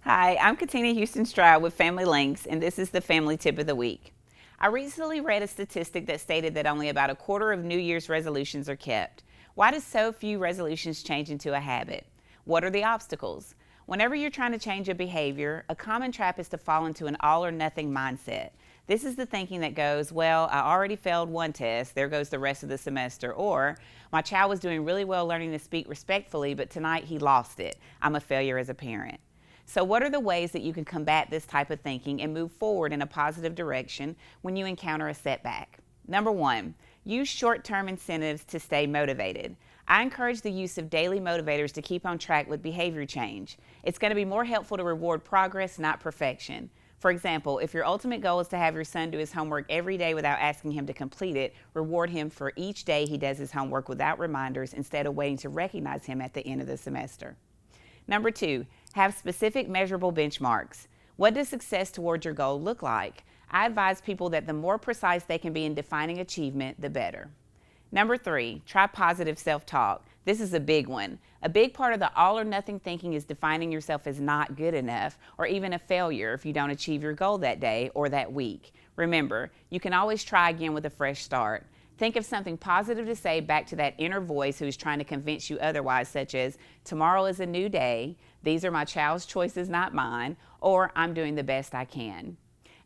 Hi, I'm Katina Houston Stroud with Family Links, and this is the Family Tip of the Week. I recently read a statistic that stated that only about a quarter of New Year's resolutions are kept. Why do so few resolutions change into a habit? What are the obstacles? Whenever you're trying to change a behavior, a common trap is to fall into an all or nothing mindset. This is the thinking that goes, well, I already failed one test, there goes the rest of the semester, or my child was doing really well learning to speak respectfully, but tonight he lost it. I'm a failure as a parent. So, what are the ways that you can combat this type of thinking and move forward in a positive direction when you encounter a setback? Number one, use short term incentives to stay motivated. I encourage the use of daily motivators to keep on track with behavior change. It's going to be more helpful to reward progress, not perfection. For example, if your ultimate goal is to have your son do his homework every day without asking him to complete it, reward him for each day he does his homework without reminders instead of waiting to recognize him at the end of the semester. Number two, have specific measurable benchmarks. What does success towards your goal look like? I advise people that the more precise they can be in defining achievement, the better. Number three, try positive self-talk. This is a big one. A big part of the all or nothing thinking is defining yourself as not good enough or even a failure if you don't achieve your goal that day or that week. Remember, you can always try again with a fresh start. Think of something positive to say back to that inner voice who's trying to convince you otherwise, such as, tomorrow is a new day, these are my child's choices, not mine, or I'm doing the best I can.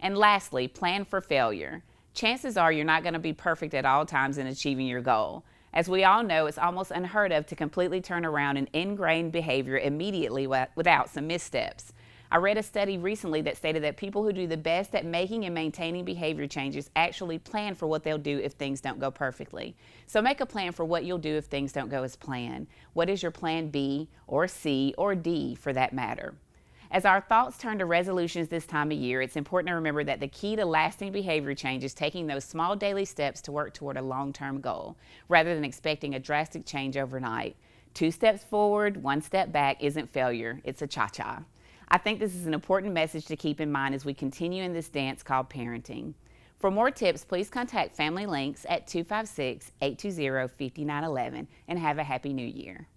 And lastly, plan for failure. Chances are you're not going to be perfect at all times in achieving your goal. As we all know, it's almost unheard of to completely turn around an ingrained behavior immediately without some missteps. I read a study recently that stated that people who do the best at making and maintaining behavior changes actually plan for what they'll do if things don't go perfectly. So make a plan for what you'll do if things don't go as planned. What is your plan B or C or D for that matter? As our thoughts turn to resolutions this time of year, it's important to remember that the key to lasting behavior change is taking those small daily steps to work toward a long-term goal, rather than expecting a drastic change overnight. 2 steps forward, 1 step back isn't failure, it's a cha-cha. I think this is an important message to keep in mind as we continue in this dance called parenting. For more tips, please contact Family Links at 256-820-5911 and have a happy new year.